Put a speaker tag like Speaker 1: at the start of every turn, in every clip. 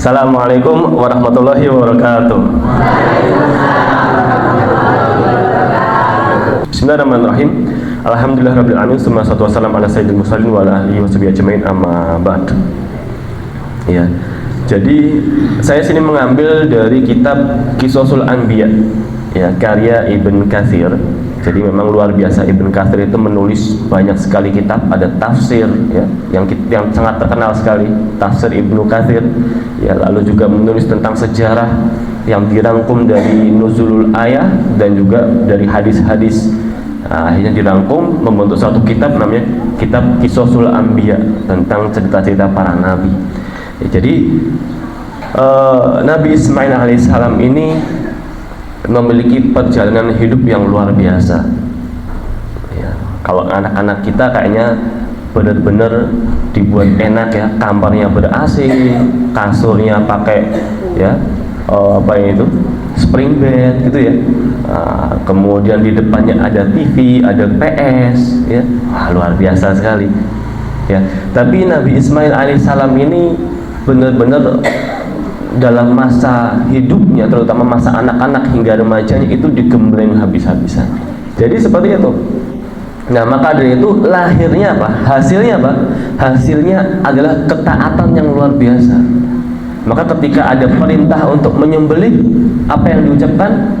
Speaker 1: Assalamualaikum warahmatullahi wabarakatuh. Bismillahirrahmanirrahim. Alhamdulillahirabbil alamin, wassalatu wassalamu ala sayyidil mursalin wa ala alihi washabihi ajmain, amma ba'd. Ya. Jadi saya sini mengambil dari kitab Qisasul Anbiya, ya, karya Ibn Katsir. Jadi memang luar biasa, Ibn Katsir itu menulis banyak sekali kitab, ada tafsir, ya, yang sangat terkenal sekali, tafsir Ibnu Katsir, ya, lalu juga menulis tentang sejarah yang dirangkum dari nuzulul ayah dan juga dari hadis-hadis. Akhirnya dirangkum membentuk suatu kitab namanya kitab Qisasul Anbiya, tentang cerita-cerita para nabi. Ya, jadi Nabi Ismail alaihissalam ini memiliki perjalanan hidup yang luar biasa, ya. Kalau anak-anak kita kayaknya benar-benar dibuat enak, ya, kamarnya ber-AC, kasurnya pakai, ya, itu spring bed gitu, ya. Kemudian di depannya ada TV, ada PS, ya. Wah, luar biasa sekali, ya. Tapi Nabi Ismail alaihissalam ini benar-benar dalam masa hidupnya, terutama masa anak-anak hingga remajanya, itu digembleng habis-habisan. Jadi seperti itu. Nah, maka dari itu lahirnya apa? Hasilnya apa? Hasilnya adalah ketaatan yang luar biasa. Maka ketika ada perintah untuk menyembelih, apa yang diucapkan?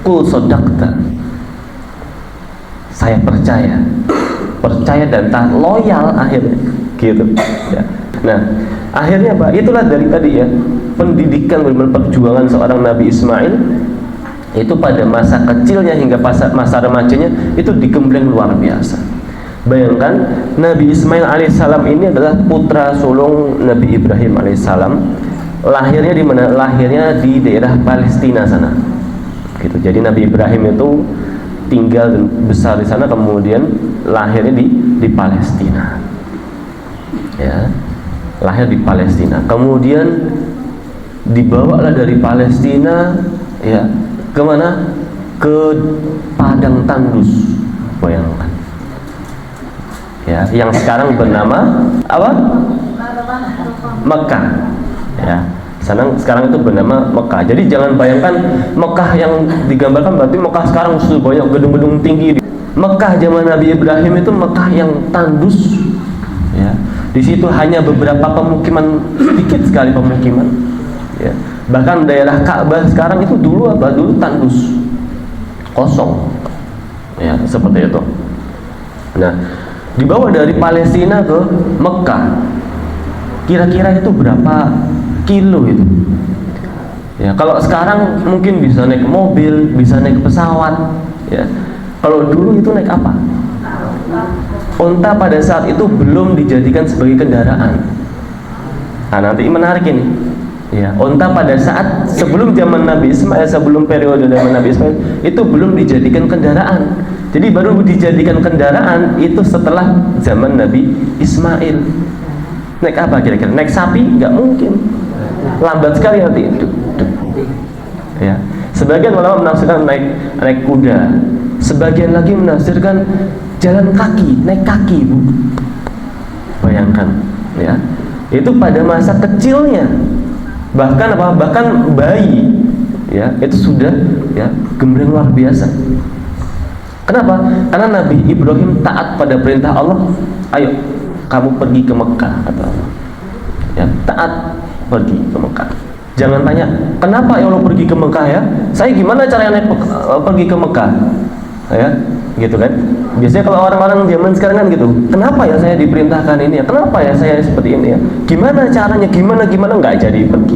Speaker 1: Qul shadaqta. Saya percaya dan taat, loyal akhirnya, gitu, ya. Nah, akhirnya apa? Itulah dari tadi, ya, pendidikan dan perjuangan seorang Nabi Ismail itu pada masa kecilnya hingga masa remajanya itu digembleng luar biasa. Bayangkan, Nabi Ismail alaihissalam ini adalah putra sulung Nabi Ibrahim alaihissalam. Lahirnya di mana? Lahirnya di daerah Palestina sana, gitu. Jadi Nabi Ibrahim itu tinggal dan besar di sana, kemudian lahirnya di Palestina, ya. Lahir di Palestina, kemudian dibawalah dari Palestina, ya, kemana? Ke padang tandus, bayangkan, ya, yang sekarang bernama apa? Mekah, ya. Sekarang itu bernama Mekah. Jadi jangan bayangkan Mekah yang digambarkan berarti Mekah sekarang sudah banyak gedung-gedung tinggi. Mekah zaman Nabi Ibrahim itu Mekah yang tandus, ya. Di situ hanya beberapa pemukiman, sedikit sekali pemukiman, ya. Bahkan daerah Ka'bah sekarang itu dulu apa? Dulu tandus, kosong, ya, seperti itu. Nah, dibawa dari Palestina ke Mekah, kira-kira itu berapa kilo itu? Ya, kalau sekarang mungkin bisa naik mobil, bisa naik pesawat, ya. Kalau dulu itu naik apa? Unta pada saat itu belum dijadikan sebagai kendaraan. Nah, nanti menarik ini, ya. Unta pada saat sebelum zaman Nabi Ismail, sebelum periode zaman Nabi Ismail, itu belum dijadikan kendaraan. Jadi baru dijadikan kendaraan itu setelah zaman Nabi Ismail. Naik apa kira-kira? Naik sapi? Nggak mungkin, lambat sekali nanti. Ya. Sebagian ulama menafsirkan naik kuda, sebagian lagi menafsirkan jalan kaki, naik kaki, Bu. Bayangkan, ya. Itu pada masa kecilnya. Bahkan apa? Bahkan bayi, ya, itu sudah, ya, gembleng luar biasa. Kenapa? Karena Nabi Ibrahim taat pada perintah Allah. Ayo, kamu pergi ke Mekah, kata Allah. Ya, taat, pergi ke Mekah. Jangan tanya, kenapa ya Allah pergi ke Mekah, ya? Saya gimana caranya pergi ke Mekah? Ya, gitu kan. Biasanya kalau orang-orang zaman sekarang kan gitu, kenapa ya saya diperintahkan ini, ya, kenapa ya saya seperti ini, ya, gimana caranya, gimana nggak jadi pergi.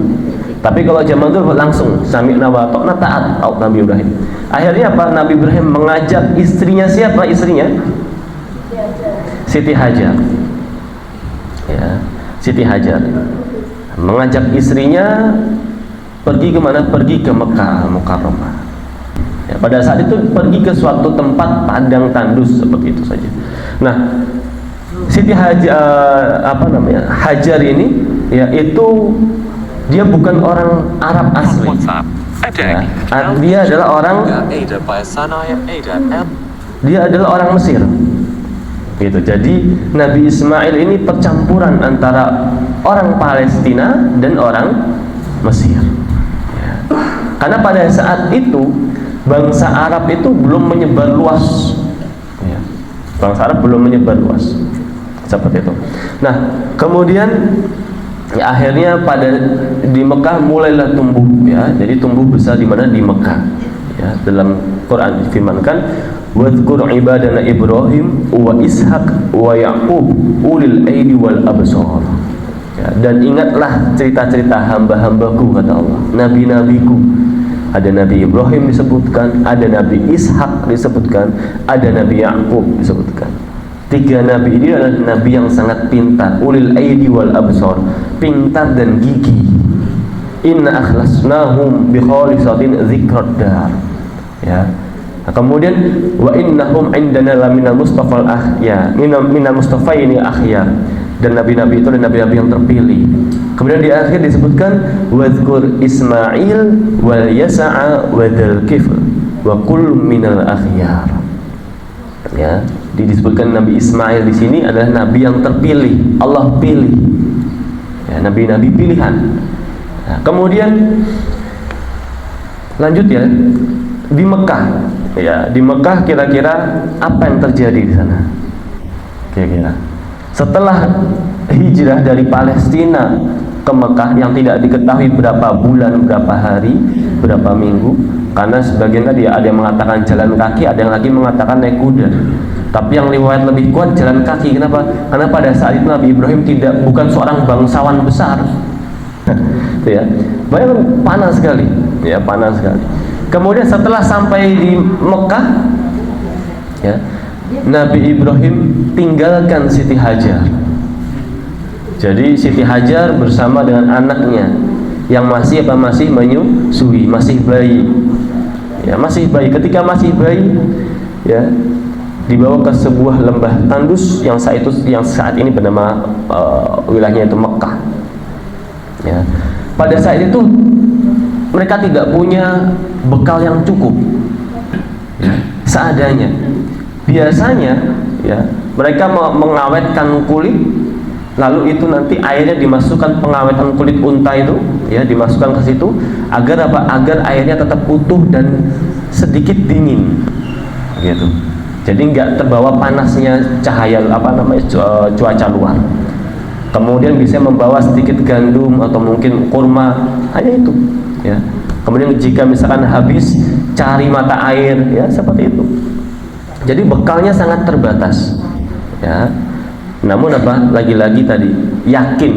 Speaker 1: Tapi kalau zaman dulu langsung sami'na wa ata'na, taat Nabi Ibrahim. Akhirnya apa? Nabi Ibrahim mengajak istrinya, siapa istrinya? Siti Hajar, ya, Siti Hajar mengajak istrinya pergi kemana? Pergi ke Mekah Mukarramah. Ya, pada saat itu pergi ke suatu tempat padang tandus seperti itu saja. Nah, Siti Hajar, Hajar ini, ya, itu dia bukan orang Arab asli. Ya, dia adalah orang Mesir. Gitu. Jadi Nabi Ismail ini percampuran antara orang Palestina dan orang Mesir. Ya. Karena pada saat itu bangsa Arab itu belum menyebar luas. Ya. Bangsa Arab belum menyebar luas. Seperti itu. Nah, kemudian ya, akhirnya di Mekah mulailah tumbuh, ya. Jadi tumbuh besar di mana? Di Mekah. Ya, dalam Quran difirmankan, "Wadhkur ibadana Ibrahim wa Ishaq wa Yaqub ulil aidi wal absar." Ya, dan ingatlah cerita-cerita hamba-hambaku, kata Allah, nabi-nabiku. Ada Nabi Ibrahim disebutkan, ada Nabi Ishak disebutkan, ada Nabi Yaqub disebutkan. 3 nabi ini adalah nabi yang sangat pintar, ulil aidi wal absar, pintar dan gigih. Inna akhlasnahum bi khalisatin dzikrad dar. Ya. Nah, kemudian wa innahum indana laminal mustafal ahya, minal mustafaini akhyar. Dan nabi-nabi itu adalah nabi-nabi yang terpilih. Kemudian di akhir disebutkan wadzkur Ismail wal Yasa'a wa dzal kifl wa kull minal akhyar. Ya, disebutkan Nabi Ismail di sini adalah nabi yang terpilih, Allah pilih. Ya, nabi-nabi pilihan. Nah, kemudian lanjut ya, di Mekah. Ya, di Mekah kira-kira apa yang terjadi di sana? Kira-kira setelah hijrah dari Palestina ke Mekah yang tidak diketahui berapa bulan, berapa hari, berapa minggu, karena sebagian tadi ada yang mengatakan jalan kaki, ada yang lagi mengatakan naik kuda. Tapi yang riwayat lebih kuat jalan kaki. Kenapa? Karena pada saat itu Nabi Ibrahim bukan seorang bangsawan besar. Ya, bayangkan panas sekali, ya, panas sekali. Kemudian setelah sampai di Mekah, ya, Nabi Ibrahim tinggalkan Siti Hajar. Jadi Siti Hajar bersama dengan anaknya yang masih menyusui, masih bayi. Ya, masih bayi. Ketika masih bayi, ya, dibawa ke sebuah lembah tandus yang saat ini bernama wilayahnya itu Mekah. Ya. Pada saat itu mereka tidak punya bekal yang cukup, ya, seadanya. Biasanya, ya, mereka mengawetkan kulit, lalu itu nanti airnya dimasukkan, pengawetan kulit unta itu, ya, dimasukkan ke situ agar apa? Agar airnya tetap utuh dan sedikit dingin, gitu. Jadi nggak terbawa panasnya cahaya cuaca luar. Kemudian bisa membawa sedikit gandum atau mungkin kurma, hanya itu, ya. Kemudian jika misalkan habis, cari mata air, ya, seperti itu. Jadi bekalnya sangat terbatas, ya. Namun apa? Lagi-lagi tadi yakin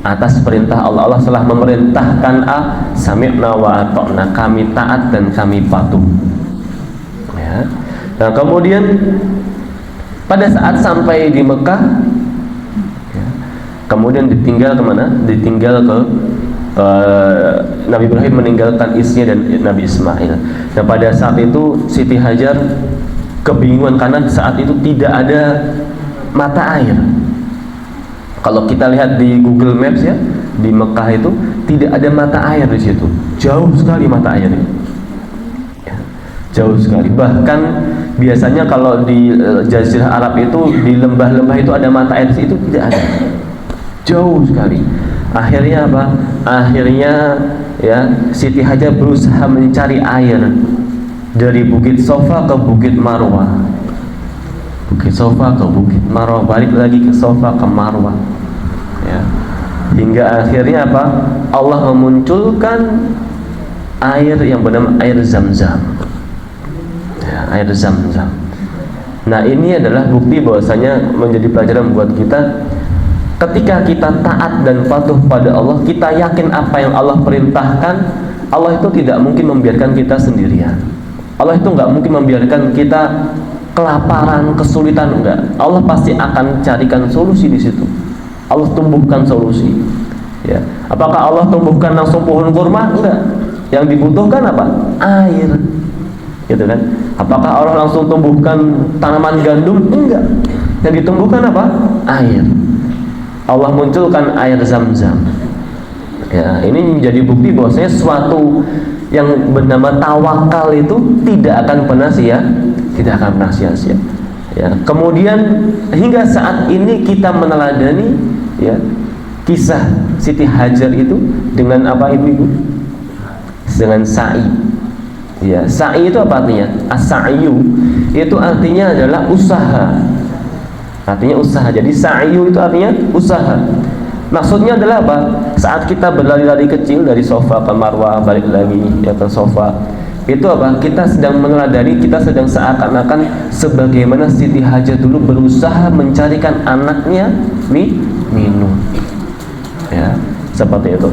Speaker 1: atas perintah Allah. Allah telah memerintahkan sami'na wa ata'na, kami taat dan kami patuh. Ya. Nah, kemudian pada saat sampai di Mekah, ya, kemudian ditinggal kemana? Ditinggal ke Nabi Ibrahim meninggalkan istrinya dan Nabi Ismail. Nah, pada saat itu Siti Hajar kebingungan karena saat itu tidak ada mata air. Kalau kita lihat di Google Maps, ya, di Mekah itu tidak ada mata air di situ. Jauh sekali mata airnya. Ya, jauh sekali. Bahkan biasanya kalau di Jazirah Arab itu di lembah-lembah itu ada mata air, itu tidak ada. Jauh sekali. Akhirnya apa? Akhirnya, ya, Siti Hajar berusaha mencari air dari Bukit Sofa ke Bukit Marwah, Bukit Sofa ke Bukit Marwah, balik lagi ke Sofa ke Marwah, ya. Hingga akhirnya apa? Allah memunculkan air yang bernama air Zam-Zam, ya, air Zam-Zam. Nah, ini adalah bukti bahwasanya menjadi pelajaran buat kita. Ketika kita taat dan patuh pada Allah, kita yakin apa yang Allah perintahkan, Allah itu tidak mungkin membiarkan kita sendirian. Allah itu nggak mungkin membiarkan kita kelaparan, kesulitan, enggak. Allah pasti akan carikan solusi di situ. Allah tumbuhkan solusi. Ya. Apakah Allah tumbuhkan langsung pohon kurma? Enggak. Yang dibutuhkan apa? Air. Gitu kan? Apakah Allah langsung tumbuhkan tanaman gandum? Enggak. Yang ditumbuhkan apa? Air. Allah munculkan air Zam-Zam. Ya, ini menjadi bukti bahwasanya suatu yang bernama tawakal itu tidak akan pernah sia-sia. Ya. Kemudian hingga saat ini kita meneladani, ya, kisah Siti Hajar itu dengan apa ibu-ibu? Dengan sa'i. Ya, sa'i itu apa artinya? As-sa'yu itu artinya adalah usaha. Artinya usaha. Jadi sa'yu itu artinya usaha. Maksudnya adalah apa? Saat kita berlari-lari kecil dari sofa ke marwah, balik lagi ya ke sofa, itu apa? Kita sedang meneladani, kita sedang seakan-akan sebagaimana Siti Hajar dulu berusaha mencarikan anaknya minum. Ya, seperti itu.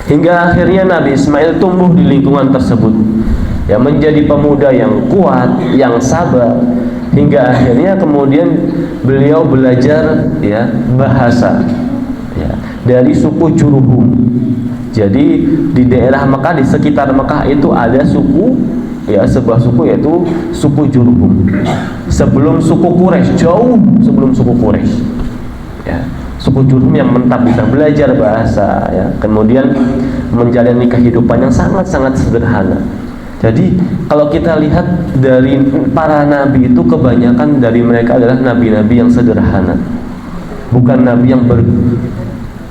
Speaker 1: Hingga akhirnya Nabi Ismail tumbuh di lingkungan tersebut, ya, menjadi pemuda yang kuat, yang sabar, hingga akhirnya kemudian beliau belajar ya bahasa ya dari suku Jurhum. Jadi di daerah Mekah, di sekitar Mekah itu ada suku, ya, sebuah suku yaitu suku Jurhum. Sebelum suku Quraisy, jauh sebelum suku Quraisy. Ya, suku Jurhum yang mentah-mentah belajar bahasa, ya, kemudian menjalani kehidupan yang sangat-sangat sederhana. Jadi kalau kita lihat dari para nabi itu, kebanyakan dari mereka adalah nabi-nabi yang sederhana, bukan nabi yang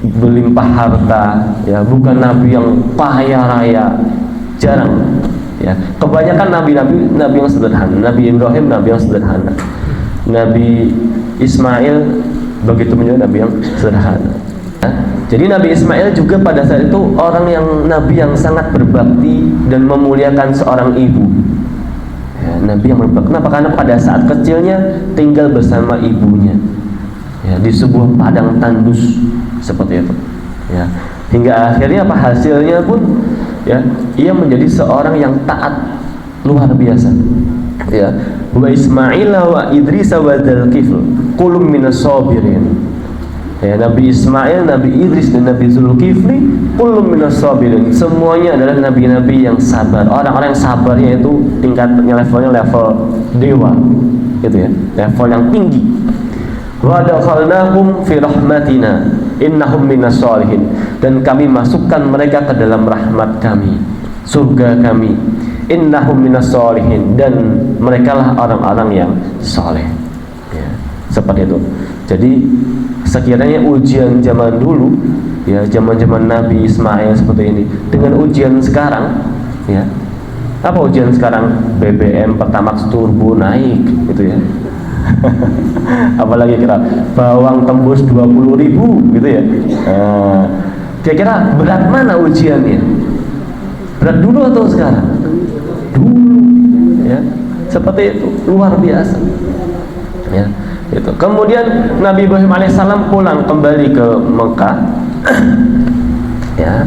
Speaker 1: berlimpah harta, ya, bukan nabi yang kaya raya, jarang. Ya, kebanyakan nabi yang sederhana. Nabi Ibrahim nabi yang sederhana, Nabi Ismail begitu menjadi nabi yang sederhana. Jadi Nabi Ismail juga pada saat itu orang yang nabi yang sangat berbakti dan memuliakan seorang ibu. Ya, nabi yang berbakti. Kenapa? Karena pada saat kecilnya tinggal bersama ibunya, ya, di sebuah padang tandus seperti itu. Ya, hingga akhirnya apa hasilnya pun, ya, ia menjadi seorang yang taat luar biasa. Ya, wa Ismail wa Idris wa Dzulkifl kulum minas sabirin. Ya, Nabi Ismail, Nabi Idris dan Nabi Zulkifli kulum minas sabirin, semuanya adalah nabi-nabi yang sabar. Orang-orang yang sabarnya itu tingkatnya, levelnya level dewa, gitu ya, level yang tinggi. Wa adkhalnahum fi rahmatina innahum minas sholihin, dan kami masukkan mereka ke dalam rahmat kami, surga kami. Innahum minas sholihin, dan merekalah orang-orang yang soleh. Ya, seperti itu. Jadi sekiranya ujian zaman dulu, ya, zaman-zaman Nabi Ismail seperti ini, dengan ujian sekarang, ya, apa ujian sekarang? BBM Pertamax turbo naik, gitu ya. Apalagi kira bawang tembus 20.000, gitu ya. Kira-kira berat mana ujiannya? Berat dulu atau sekarang? Dulu, ya, seperti itu, luar biasa. Ya. Itu. Kemudian Nabi Ibrahim alaihissalam pulang kembali ke Mekah. Ya.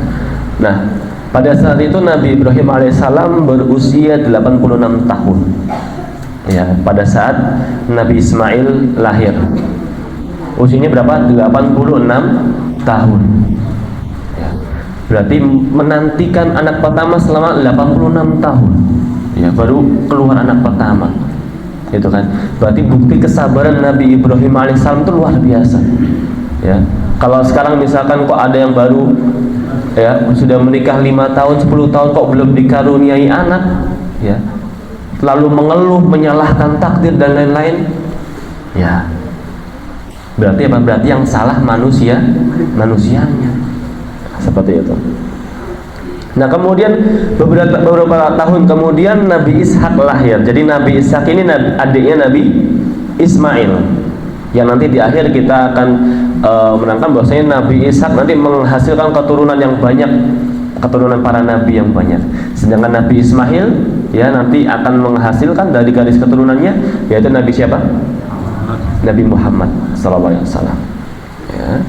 Speaker 1: Nah, pada saat itu Nabi Ibrahim alaihissalam berusia 86 tahun. Ya, pada saat Nabi Ismail lahir. Usianya berapa? 86 tahun. Ya. Berarti menantikan anak pertama selama 86 tahun. Ya, baru keluar anak pertama. Itu kan berarti bukti kesabaran Nabi Ibrahim alaihissalam itu luar biasa. Ya, kalau sekarang misalkan kok ada yang baru, ya, sudah menikah 5 tahun 10 tahun kok belum dikaruniai anak, ya, lalu mengeluh, menyalahkan takdir dan lain-lain, ya, berarti apa? Berarti yang salah manusianya, seperti itu. Nah, kemudian beberapa tahun kemudian Nabi Ishak lahir. Jadi Nabi Ishak ini adiknya Nabi Ismail, yang nanti di akhir kita akan menangkan bahwasanya Nabi Ishak nanti menghasilkan keturunan yang banyak, keturunan para nabi yang banyak. Sedangkan Nabi Ismail, ya, nanti akan menghasilkan dari garis keturunannya yaitu Nabi siapa? Nabi Muhammad sallallahu alaihi wasallam. Ya.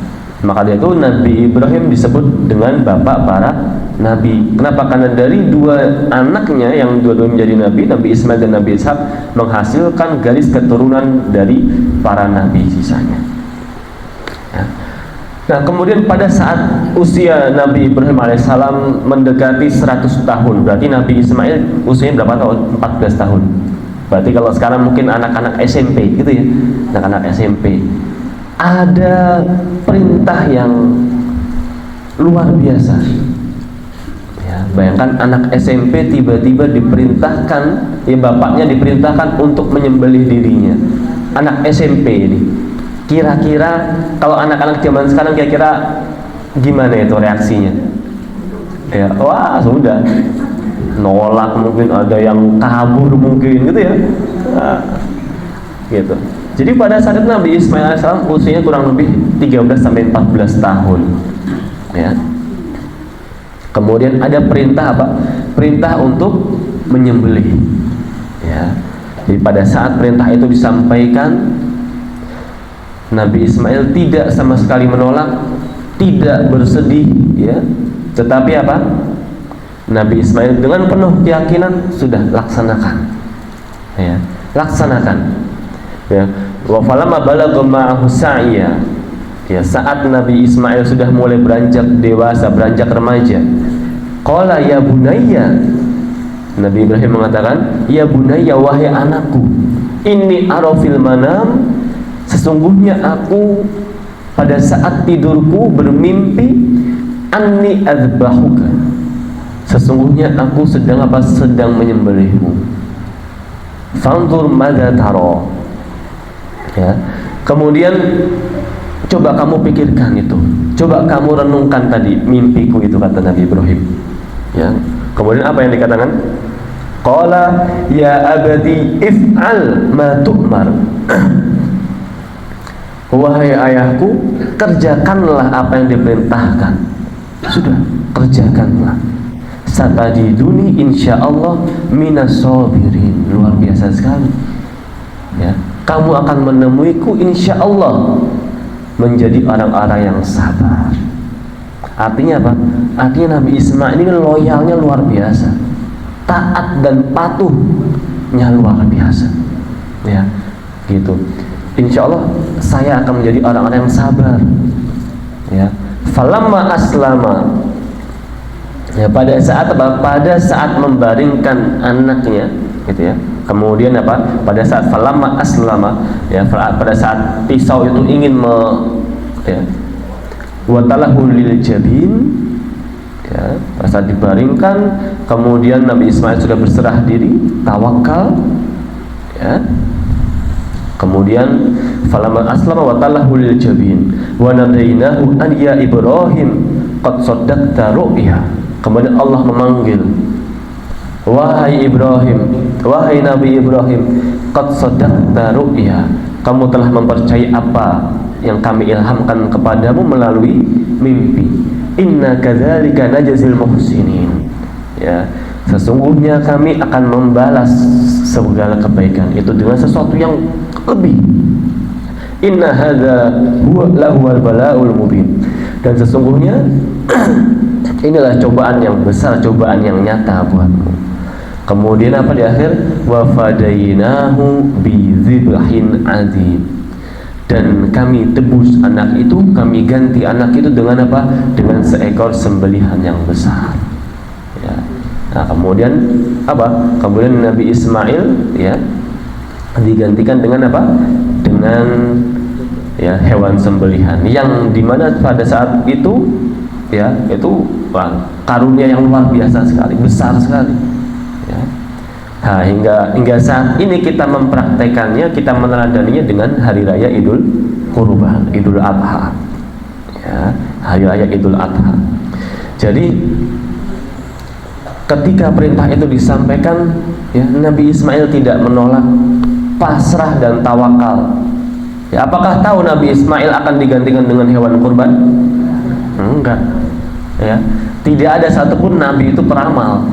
Speaker 1: Maka dari itu Nabi Ibrahim disebut dengan bapak para nabi. Kenapa? Karena dari dua anaknya yang dua-dua menjadi nabi, Nabi Ismail dan Nabi Ishak, menghasilkan garis keturunan dari para nabi sisanya. Ya. Nah, kemudian pada saat usia Nabi Ibrahim alaihissalam mendekati 100 tahun, berarti Nabi Ismail usianya berapa tahun? 14 tahun. Berarti kalau sekarang mungkin anak-anak SMP, gitu ya, anak-anak SMP. Ada perintah yang luar biasa. Ya, bayangkan anak SMP tiba-tiba diperintahkan, ya, bapaknya diperintahkan untuk menyembelih dirinya. Anak SMP ini, Kira-kira kalau anak-anak zaman sekarang kira-kira gimana itu reaksinya? Ya, wah sudah nolak, mungkin ada yang kabur mungkin gitu ya. Nah, gitu. Jadi pada saat itu Nabi Ismail AS usianya kurang lebih 13 sampai 14 tahun. Ya. Kemudian ada perintah apa? Perintah untuk menyembelih. Ya. Jadi pada saat perintah itu disampaikan, Nabi Ismail tidak sama sekali menolak, tidak bersedih, ya. Tetapi apa? Nabi Ismail dengan penuh keyakinan sudah laksanakan, ya, laksanakan. Ya. Wa falamma balagha ma'ahu sa'ya. Ya, saat Nabi Ismail sudah mulai beranjak dewasa, beranjak remaja, qala ya bunayya. Nabi Ibrahim mengatakan, ya bunayya, wahai anakku, inni ara fil manam, sesungguhnya aku pada saat tidurku bermimpi, anni adzbahuka, sesungguhnya aku sedang apa? Sedang menyembelihmu. Fanzur madza tara. Ya. Kemudian coba kamu pikirkan itu, coba kamu renungkan tadi mimpiku itu, kata Nabi Ibrahim. Ya. Kemudian apa yang dikatakan? Qala ya abadi if'al ma tu'mar. Wahai ayahku, kerjakanlah apa yang diperintahkan. Sudah, kerjakanlah. Satajiduni insyaallah minas sabirin. Luar biasa sekali. Ya, kamu akan menemuiku insyaallah menjadi orang-orang yang sabar. Artinya apa? Artinya Nabi Ismail ini loyalnya luar biasa, taat dan patuhnya luar biasa. Ya, gitu. Insya Allah saya akan menjadi orang-orang yang sabar. Ya, falamma aslama. Ya, pada saat apa? Pada saat membaringkan anaknya, gitu ya. Kemudian apa? Pada saat falamma aslama, ya, pada saat pisau itu ingin ya, watalahu lil jabin, ya, pada saat dibaringkan, kemudian Nabi Ismail sudah berserah diri, tawakal, ya. Kemudian falamma aslama watalahu lil jabin wa nadainahu an ya Ibrahim qad saddaqta ru'ya. Kemudian Allah memanggil, wahai Ibrahim, wahai Nabi Ibrahim, qad saddaqta ru'ya, kamu telah mempercayai apa yang kami ilhamkan kepadamu melalui mimpi. Inna kadzalika najzil muhsinin. Ya, sesungguhnya kami akan membalas segala kebaikan itu dengan sesuatu yang lebih. Inna hadza huwa lahul bala'ul mubin. Dan sesungguhnya inilah cobaan yang besar, cobaan yang nyata buatmu. Kemudian apa di akhir? Wa fadainahu bi dzibhin azim. Dan kami tebus anak itu, kami ganti anak itu dengan apa? Dengan seekor sembelihan yang besar. Ya. Nah, kemudian apa? Kemudian Nabi Ismail, ya, digantikan dengan apa? Dengan, ya, hewan sembelihan yang dimana pada saat itu, ya, itu karunia yang luar biasa sekali, besar sekali. Ya. Nah, hingga saat ini kita mempraktekannya, kita meneladaninya dengan hari raya Idul Kurban, Idul Adha. Ya, hari raya Idul Adha. Jadi ketika perintah itu disampaikan, ya, Nabi Ismail tidak menolak, pasrah dan tawakal. Ya, apakah tahu Nabi Ismail akan digantikan dengan hewan kurban? Enggak. Ya, tidak ada satupun Nabi itu peramal.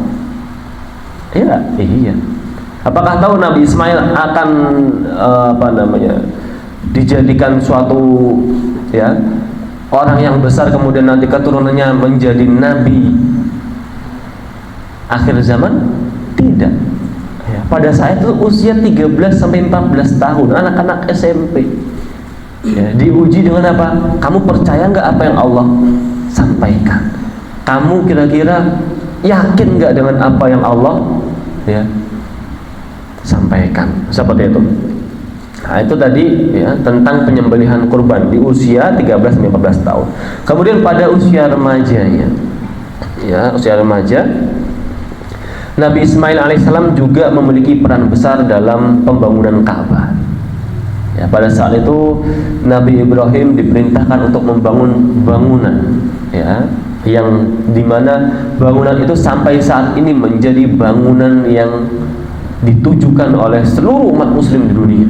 Speaker 1: Ya, iya. Apakah tahu Nabi Ismail akan dijadikan suatu, ya, orang yang besar, kemudian nanti keturunannya menjadi nabi akhir zaman? Tidak. Ya, pada saat itu usia 13 sampai 14 tahun, anak-anak SMP. Ya, diuji dengan apa? Kamu percaya nggak apa yang Allah sampaikan? Kamu kira-kira yakin nggak dengan apa yang Allah, ya, sampaikan? Seperti itu. Nah, itu tadi, ya, tentang penyembelihan kurban di usia 13 sampai 14 tahun. Kemudian pada usia remajanya, ya, usia remaja, Nabi Ismail alaihissalam juga memiliki peran besar dalam pembangunan Ka'bah. Ya, pada saat itu Nabi Ibrahim diperintahkan untuk membangun bangunan, ya, yang dimana bangunan itu sampai saat ini menjadi bangunan yang ditujukan oleh seluruh umat Muslim di dunia.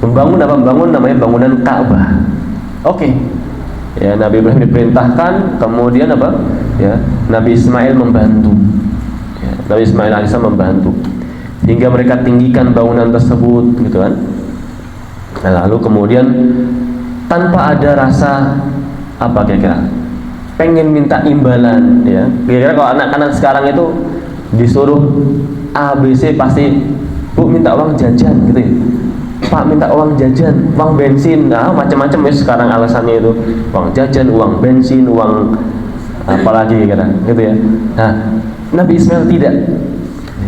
Speaker 1: Membangun apa? Membangun namanya bangunan Ka'bah. Oke. Ya, Nabi Ibrahim diperintahkan, kemudian apa? Ya, Nabi Ismail membantu. Ya, Nabi Ismail alaihissalam membantu hingga mereka tinggikan bangunan tersebut, gitu kan. Nah, lalu kemudian tanpa ada rasa apa kira-kira pengen minta imbalan, ya. Kira-kira kalau anak-anak sekarang itu disuruh ABC pasti, Bu minta uang jajan gitu ya, Pak minta uang jajan, uang bensin, nah macam-macam ya sekarang alasannya itu, uang jajan, uang bensin, uang apalagi gitu ya. Nah, Nabi Ismail tidak,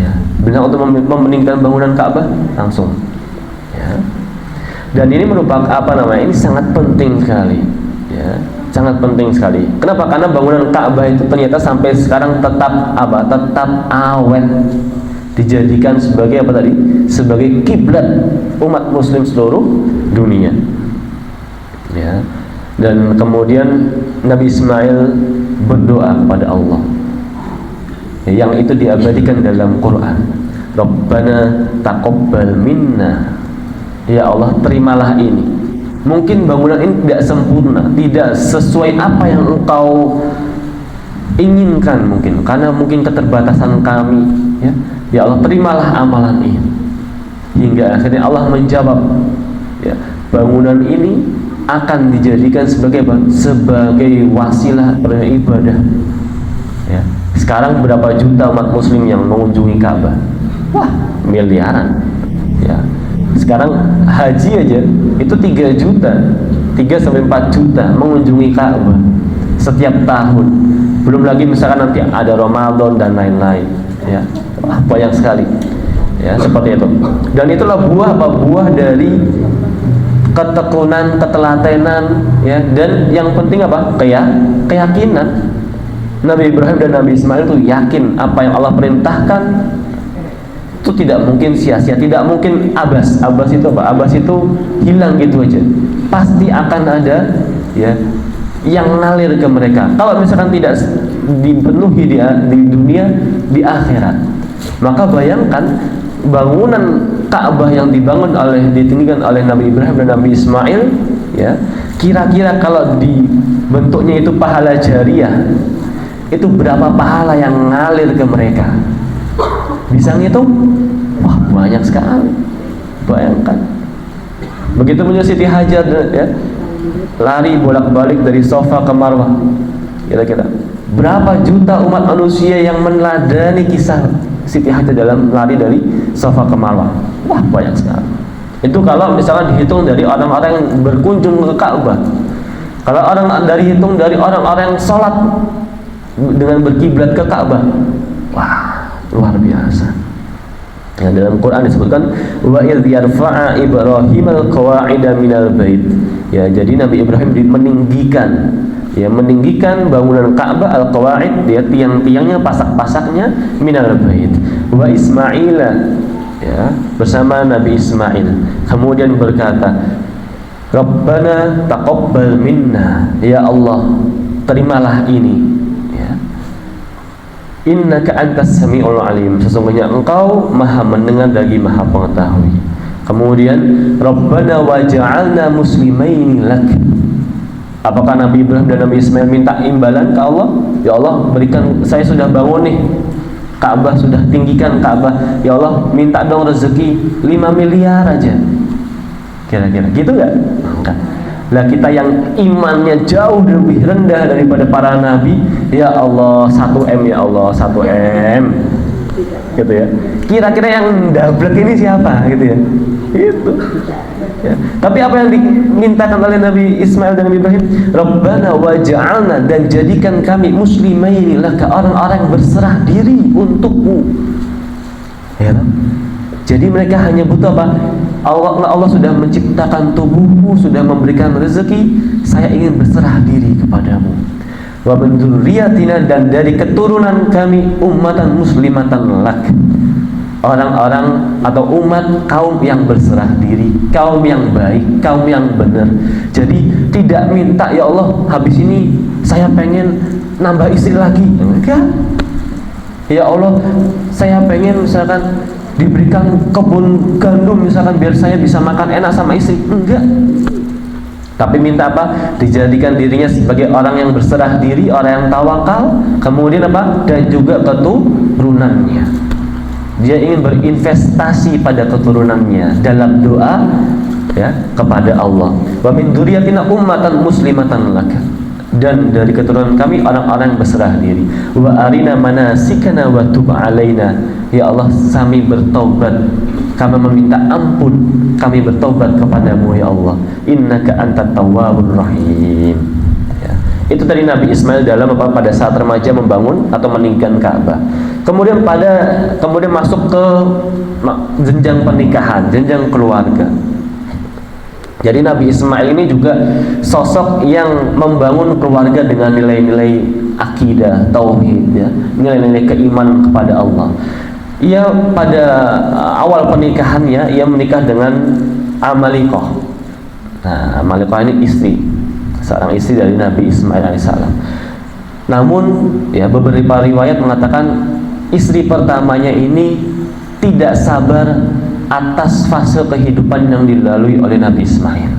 Speaker 1: ya, benar untuk membeningkan bangunan Ka'bah langsung, ya. Dan ini merupakan apa namanya? Ini sangat penting sekali, ya, sangat penting sekali. Kenapa? Karena bangunan Ka'bah itu ternyata sampai sekarang tetap apa? Tetap awet, dijadikan sebagai apa tadi? Sebagai kiblat umat Muslim seluruh dunia, ya. Dan kemudian Nabi Ismail berdoa kepada Allah, yang itu diabadikan dalam Quran. Rabbana taqabbal minna, ya Allah terimalah ini. Mungkin bangunan ini tidak sempurna, tidak sesuai apa yang Engkau inginkan, mungkin karena mungkin keterbatasan kami, ya. Ya Allah terimalah amalan ini. Hingga akhirnya Allah menjawab, ya, bangunan ini akan dijadikan sebagai apa? Sebagai wasilah beribadah, ya. Sekarang berapa juta umat Muslim yang mengunjungi Ka'bah? Wah, miliaran, ya. Sekarang haji aja itu 3 juta, 3 sampai 4 juta mengunjungi Ka'bah setiap tahun. Belum lagi misalkan nanti ada Ramadan dan lain-lain, ya. Wah, banyak sekali, ya, seperti itu. Dan itulah buah apa? Buah dari ketekunan, ketelatenan, ya, dan yang penting apa? Keyakinan. Nabi Ibrahim dan Nabi Ismail itu yakin apa yang Allah perintahkan itu tidak mungkin sia-sia, tidak mungkin abas. Abas itu apa? Abas itu hilang gitu aja. Pasti akan ada, ya, yang ngalir ke mereka. Kalau misalkan tidak dipenuhi di dunia, di akhirat. Maka bayangkan bangunan Ka'bah yang ditinggikan oleh Nabi Ibrahim dan Nabi Ismail, ya. Kira-kira kalau dibentuknya itu pahala jariah, itu berapa pahala yang ngalir ke mereka? Bisa ngitung? Wah, banyak sekali. Bayangkan. Begitu punya Siti Hajar, ya, lari bolak-balik dari Safa ke Marwah. Kira-kira berapa juta umat manusia yang meneladani kisah Siti Hajar dalam lari dari Safa ke Marwah? Wah, banyak sekali. Itu kalau misalnya dihitung dari orang-orang yang berkunjung ke Ka'bah. Kalau hitung dari orang-orang yang sholat dengan berkiblat ke Ka'bah, wah, luar biasa. Ya, dalam Quran disebutkan wa idh yarfa'a Ibrahimul qawa'ida minal bait. Ya, jadi Nabi Ibrahim meninggikan bangunan Ka'bah al-qawa'id, dia tiang-tiangnya, pasak-pasaknya minal bait. Wa Ismaila, ya, bersama Nabi Ismail. Kemudian berkata, Rabbana taqabbal minna, ya Allah terimalah ini. Innaka antas sami'ul alim, sesungguhnya Engkau maha mendengar lagi maha pengetahui. Kemudian Rabbana waj'alna muslimaini lak. Apakah Nabi Ibrahim dan Nabi Ismail minta imbalan ke Allah? Ya Allah, berikan, saya sudah bangun nih Ka'bah, sudah tinggikan Ka'bah, ya Allah minta dong rezeki 5 miliar aja. Kira-kira gitu enggak? Enggak. Lah kita yang imannya jauh lebih rendah daripada para nabi, ya Allah 1M, ya Allah 1M, gitu ya. Kira-kira yang dablek ini siapa, gitu ya? Itu. Ya. Tapi apa yang dimintakan oleh Nabi Ismail dan Nabi Ibrahim, Rabbana waj'alna, dan jadikan kami muslimaini laka, orang-orang berserah diri untukmu. Ya. Jadi mereka hanya butuh apa? Allah sudah menciptakan tubuhmu, sudah memberikan rezeki, saya ingin berserah diri kepadamu. Wa min dzurriyyatina, dan dari keturunan kami ummatan muslimatan lak. orang-orang atau umat kaum yang berserah diri, kaum yang baik, kaum yang benar. Jadi tidak minta, ya Allah habis ini saya pengen nambah istri lagi, enggak. Ya Allah saya pengen misalkan diberikan kebun gandum misalkan biar saya bisa makan enak sama istri, enggak. Tapi minta apa? Dijadikan dirinya sebagai orang yang berserah diri, orang yang tawakal, kemudian apa? Dan juga keturunannya. Dia ingin berinvestasi pada keturunannya dalam doa ya kepada Allah. Wa min dzurriyyatina ummatan muslimatan laka. Dan dari keturunan kami orang-orang yang berserah diri. Wa arina manasikana wa tub alaina. Ya Allah, kami bertobat, kami meminta ampun, kami bertobat kepadamu ya Allah. Innaka antat tawwabur rahim. Ya. Itu tadi Nabi Ismail dalam apa? Pada saat remaja membangun atau meninggikan Ka'bah. Kemudian masuk ke jenjang pernikahan, jenjang keluarga. Jadi Nabi Ismail ini juga sosok yang membangun keluarga dengan nilai-nilai akidah, tauhid, ya, nilai-nilai keimanan kepada Allah. Ia pada awal pernikahannya ia menikah dengan Amalikah. Nah, Amalikah ini istri, seorang istri dari Nabi Ismail alaihissalam. Namun, ya beberapa riwayat mengatakan istri pertamanya ini tidak sabar atas fase kehidupan yang dilalui oleh Nabi Ismail.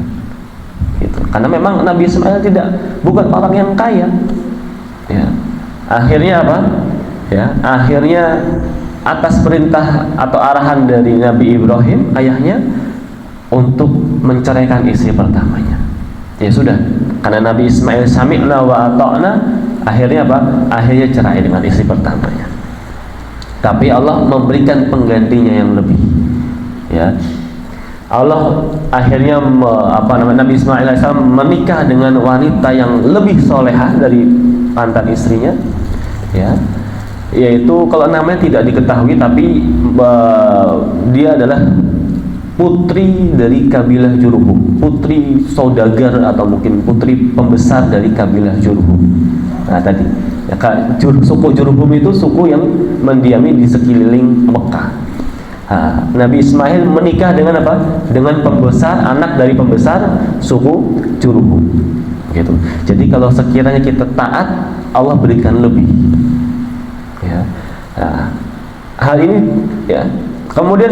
Speaker 1: Gitu. Karena memang Nabi Ismail bukan orang yang kaya. Ya. Akhirnya apa? Ya, akhirnya atas perintah atau arahan dari Nabi Ibrahim ayahnya untuk menceraikan istri pertamanya. Ya sudah, karena Nabi Ismail sami'na wa ata'na, akhirnya apa? Akhirnya cerai dengan istri pertamanya. Tapi Allah memberikan penggantinya yang lebih. Ya. Allah akhirnya Nabi Ismail AS menikah dengan wanita yang lebih solehah dari mantan istrinya. Ya. Yaitu kalau namanya tidak diketahui, tapi dia adalah putri dari kabilah Jurhum, putri saudagar atau mungkin putri pembesar dari kabilah Jurhum. Nah tadi ya, suku Jurhum itu suku yang mendiami di sekeliling Mekah. Nah, Nabi Ismail menikah dengan apa? Dengan anak dari pembesar suku Jurhum. Gitu. Jadi kalau sekiranya kita taat, Allah berikan lebih. Ya. Nah, hal ini ya. Kemudian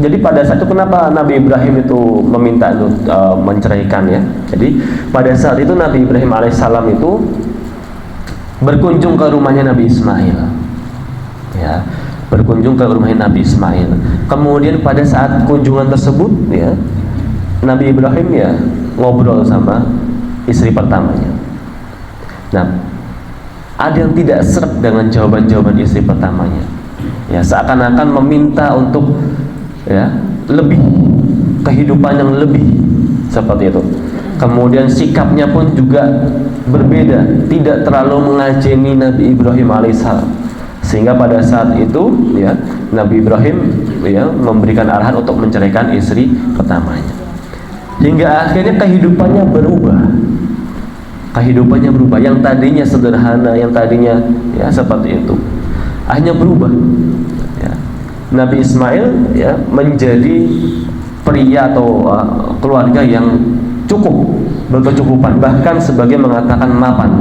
Speaker 1: jadi pada saat itu kenapa Nabi Ibrahim itu meminta menceraikan ya? Jadi pada saat itu Nabi Ibrahim alaihissalam itu berkunjung ke rumahnya Nabi Ismail. Ya, berkunjung ke rumahnya Nabi Ismail. Kemudian pada saat kunjungan tersebut ya, Nabi Ibrahim ya ngobrol sama istri pertamanya. Nah, ada yang tidak seret dengan jawaban-jawaban istri pertamanya. Ya, seakan-akan meminta untuk ya lebih, kehidupan yang lebih seperti itu. Kemudian sikapnya pun juga berbeda, tidak terlalu mengajeni Nabi Ibrahim alaihissalam. Sehingga pada saat itu ya Nabi Ibrahim ya memberikan arahan untuk menceraikan istri pertamanya. Hingga akhirnya kehidupannya berubah. Yang tadinya sederhana, yang tadinya ya seperti itu, akhirnya berubah. Ya. Nabi Ismail ya menjadi pria atau keluarga yang berkecukupan, bahkan sebagai mengatakan mapan.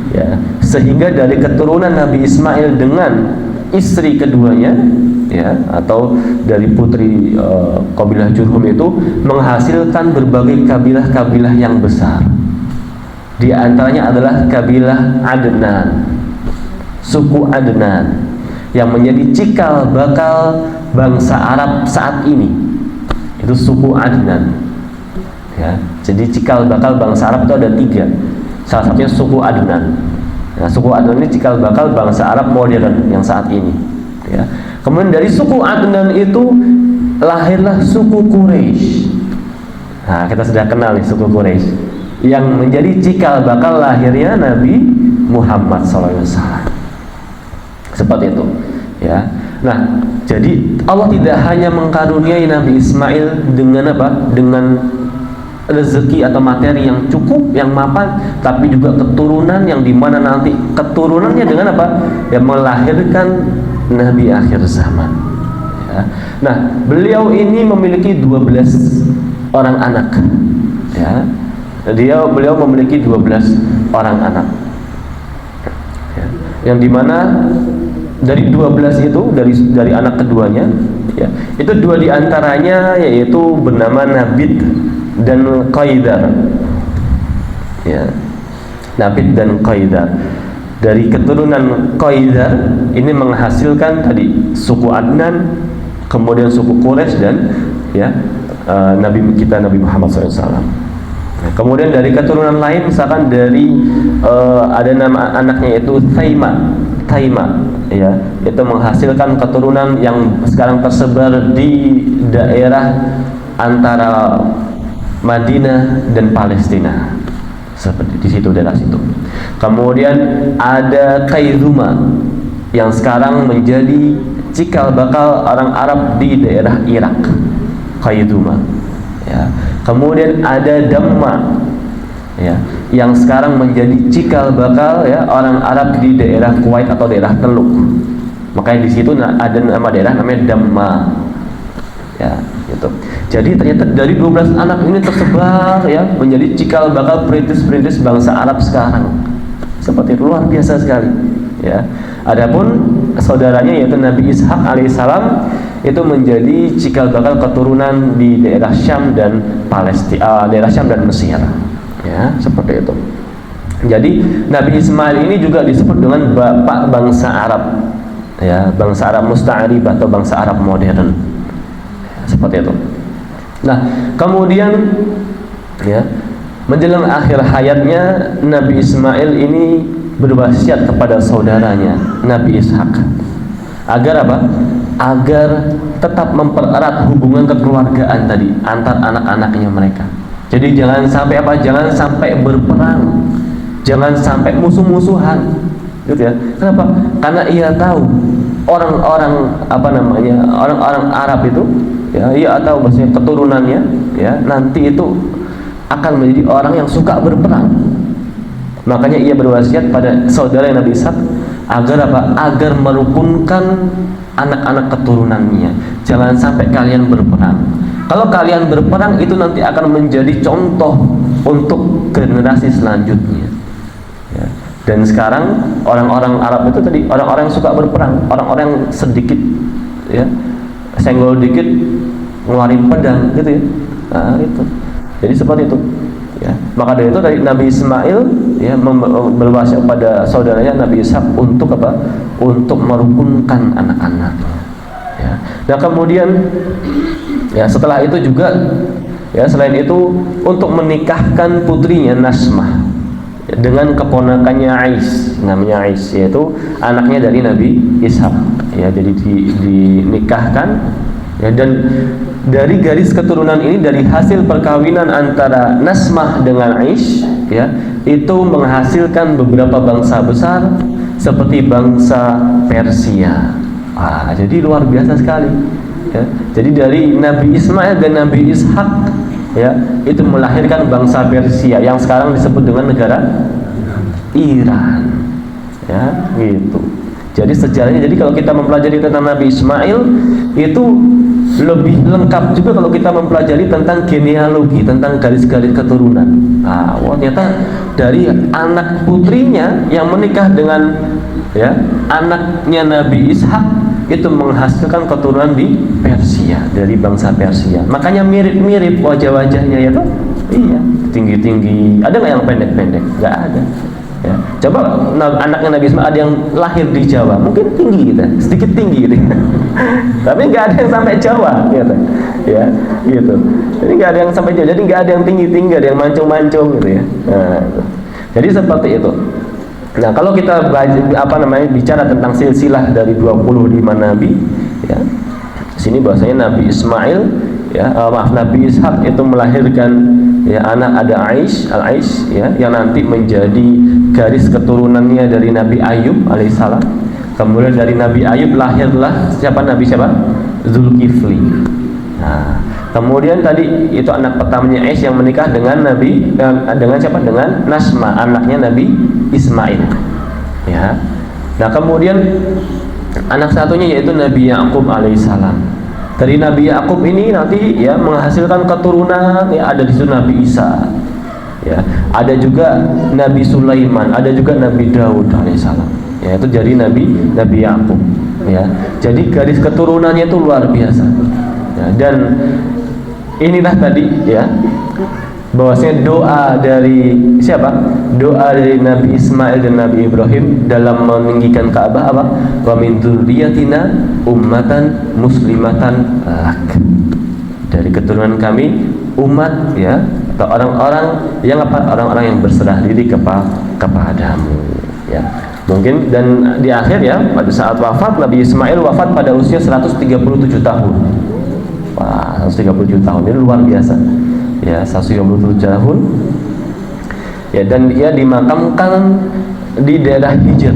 Speaker 1: Ya, sehingga dari keturunan Nabi Ismail dengan istri keduanya ya atau dari putri kabilah Jurhum itu menghasilkan berbagai kabilah-kabilah yang besar. Di antaranya adalah kabilah Adnan, suku Adnan yang menjadi cikal bakal bangsa Arab saat ini. Itu suku Adnan. Ya, jadi cikal bakal bangsa Arab itu ada 3. Salah satunya suku Adnan. Nah, suku Adnan ini cikal bakal bangsa Arab modern yang saat ini. Ya. Kemudian dari suku Adnan itu lahirlah suku Quraisy. Nah, kita sudah kenal nih suku Quraisy yang menjadi cikal bakal lahirnya Nabi Muhammad SAW. Seperti itu, ya. Nah, jadi Allah tidak hanya mengkaruniai Nabi Ismail dengan apa? Dengan rezeki atau materi yang cukup, yang mapan, tapi juga keturunan yang dimana nanti keturunannya dengan apa? Yang melahirkan Nabi akhir zaman. Ya. Nah, beliau ini memiliki 12 orang anak. Ya. Beliau memiliki 12 orang anak. Ya. Yang dimana dari 12 itu dari anak keduanya, ya, itu 2 diantaranya yaitu bernama Nabit dan Qaidar. Ya. Nabit dan Qaidar. Dari keturunan Qaidar ini menghasilkan tadi suku Adnan, kemudian suku Quraisy dan ya Nabi Muhammad SAW. Nah, kemudian dari keturunan lain misalkan dari ada nama anaknya itu Taima, ya, itu menghasilkan keturunan yang sekarang tersebar di daerah antara Madinah dan Palestina, seperti di situ, daerah situ. Kemudian ada Kaizuma yang sekarang menjadi cikal bakal orang Arab di daerah Irak, Kaizuma. Ya. Kemudian ada Damma, ya, yang sekarang menjadi cikal bakal ya orang Arab di daerah Kuwait atau daerah Teluk. Makanya di situ ada nama daerah namanya Damma. Ya, gitu. Jadi ternyata dari 12 anak ini tersebar ya menjadi cikal bakal perintis-perintis bangsa Arab sekarang. Seperti itu, luar biasa sekali. Ya. Adapun saudaranya yaitu Nabi Ishak alaihissalam itu menjadi cikal bakal keturunan di daerah Syam dan Palestina, daerah Syam dan Mesir. Ya, seperti itu. Jadi Nabi Ismail ini juga disebut dengan bapak bangsa Arab. Ya, bangsa Arab musta'arib atau bangsa Arab modern. Ya, seperti itu. Nah, kemudian ya, menjelang akhir hayatnya Nabi Ismail ini berwasiat kepada saudaranya Nabi Ishak agar apa? Agar tetap mempererat hubungan kekeluargaan tadi antar anak-anaknya mereka. Jadi jangan sampai apa? Jangan sampai berperang, jangan sampai musuh-musuhan, gitu ya. Kenapa? Karena ia tahu orang-orang orang-orang Arab itu, ya, ia tahu maksudnya keturunannya, ya, nanti itu akan menjadi orang yang suka berperang. Makanya ia berwasiat pada saudara Nabi Ishak agar apa? Agar merukunkan anak-anak keturunannya. Jangan sampai kalian berperang. Kalau kalian berperang itu nanti akan menjadi contoh untuk generasi selanjutnya. Ya. Dan sekarang orang-orang Arab itu tadi orang-orang yang suka berperang, orang-orang yang sedikit, ya, senggol dikit ngeluarin pedang, gitu ya. Nah, itu. Jadi seperti itu. Ya, maka dari itu dari Nabi Ismail ya berwasiat pada saudaranya Nabi Ishak untuk apa? Untuk merukunkan anak-anak. Ya. Nah, kemudian ya setelah itu juga ya selain itu untuk menikahkan putrinya Nasmah ya, dengan keponakannya Ais, namanya Ais, yaitu anaknya dari Nabi Ishak. Ya, jadi dinikahkan ya, dan dari garis keturunan ini, dari hasil perkawinan antara Nasmah dengan Aish, ya, itu menghasilkan beberapa bangsa besar seperti bangsa Persia. Wah, jadi luar biasa sekali. Ya. Jadi dari Nabi Ismail dan Nabi Ishak, ya, itu melahirkan bangsa Persia yang sekarang disebut dengan negara Iran. Ya, gitu. Jadi sejarahnya, jadi kalau kita mempelajari tentang Nabi Ismail itu lebih lengkap juga kalau kita mempelajari tentang genealogi, tentang garis-garis keturunan. Nah, ternyata dari anak putrinya yang menikah dengan ya anaknya Nabi Ishak itu menghasilkan keturunan di Persia, dari bangsa Persia. Makanya mirip-mirip wajah-wajahnya ya toh? Iya, tinggi-tinggi. Ada nggak yang pendek-pendek? Nggak ada. Ya. Coba anaknya Nabi Ismail ada yang lahir di Jawa, mungkin tinggi gitu, sedikit tinggi gitu. Tapi nggak ada yang sampai Jawa, gitu. Ya, gitu. Jadi nggak ada yang sampai Jawa, jadi nggak ada yang tinggi-tinggi, ada yang mancung-mancung gitu ya. Nah, gitu. Jadi seperti itu. Nah, kalau kita bicara tentang silsilah dari 25 nabi, ya. Sini bahasanya Nabi Ismail, ya, Nabi Ishak itu melahirkan ya anak ada Al-Aish, ya, yang nanti menjadi garis keturunannya dari Nabi Ayub alaihissalam. Kemudian dari Nabi Ayub lahirlah Nabi siapa? Zulkifli. Nah, kemudian tadi itu anak pertamanya Aish yang menikah dengan dengan siapa? Dengan Nasma, anaknya Nabi Ismail. Ya. Nah, kemudian Anak satunya yaitu Nabi Yakub alaihissalam. Dari Nabi Yakub ini nanti ya menghasilkan keturunan, ya ada di situ Nabi Isa, ya ada juga Nabi Sulaiman, ada juga Nabi Daud alaihissalam. Ya itu jadi Nabi Yakub. Ya jadi garis keturunannya itu luar biasa. Ya, dan inilah tadi ya bahwasanya doa dari siapa? Doa dari Nabi Ismail dan Nabi Ibrahim dalam meninggikan Ka'bah apa? Wa min dzurriyyatina ummatan muslimatan lak. Dari keturunan kami umat ya atau orang-orang yang apa? Orang-orang yang berserah diri kepadamu ya. Mungkin dan di akhir ya pada saat wafat Nabi Ismail wafat pada usia 137 tahun. Wah, 137 tahun ini luar biasa. Ya, 137 tahun. Ya, dan dia dimakamkan di daerah Hijr.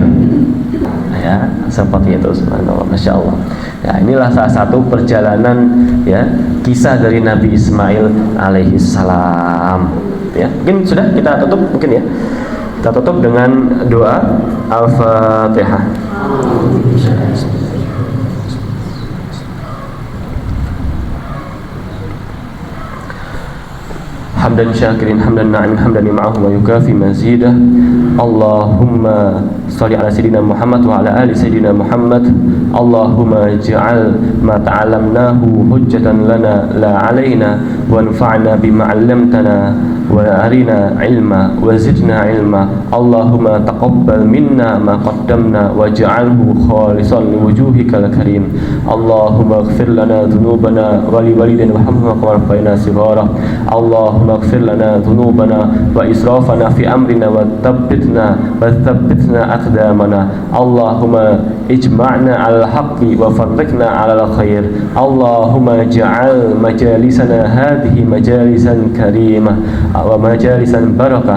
Speaker 1: Ya, seperti itu subhanallah, masya Allah. Ya, inilah salah satu perjalanan ya kisah dari Nabi Ismail alaihi salam. Ya, mungkin sudah kita tutup mungkin ya. Kita tutup dengan doa Al-Fatihah. Hamdan syakirin hamdan na'imin hamdan ma'ahu wa yukafi mazidah. Allahumma salli ala sayyidina Muhammad wa ala ali sayyidina Muhammad. Allahumma ij'al ma ta'allamnahu hujjatan lana la 'alaina wa anfa'na bima 'allamtana wa arina 'ilma wa zidna 'ilma. Allahumma taqabbal minna ma qaddamna waj'alhu khalisan liwujuhikal karim. Allahumma ighfir lana dhunubana wa li walidayna warhamhuma kama rabbayana shighara. Allahumma اغفر لنا ذنوبنا وإسرافنا في أمرنا وثبتنا أقدامنا. اللهم اجمعنا على الحق وفرقنا على الخير. اللهم اجعل مجالسنا هذه مجالسا كريمة ومجالسا بركة.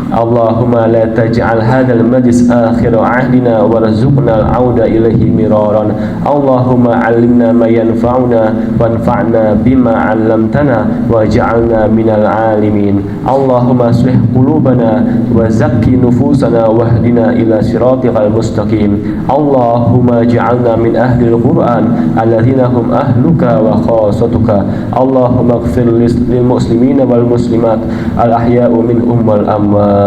Speaker 1: اللهم لا تجعل هذا المجلس آخر عهدنا وارزقنا العودة إليه مرارا. اللهم علمنا ما ينفعنا وانفعنا بما علمتنا واجعلنا من العالمين. اللهم اصلح قلوبنا وزكي نفوسنا واهدنا إلى صراطك المستقيم. اللهم اجعلنا من أهل القرآن الذين هم أهلك وخاصتك. اللهم اغفر للمسلمين والمسلمات الأحياء منهم والأموات.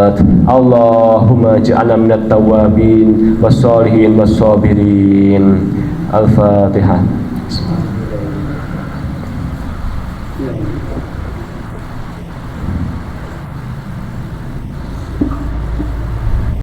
Speaker 1: Allahumma ja'alna minat tawabin wassalihin wassabilin. Al-Fatihah.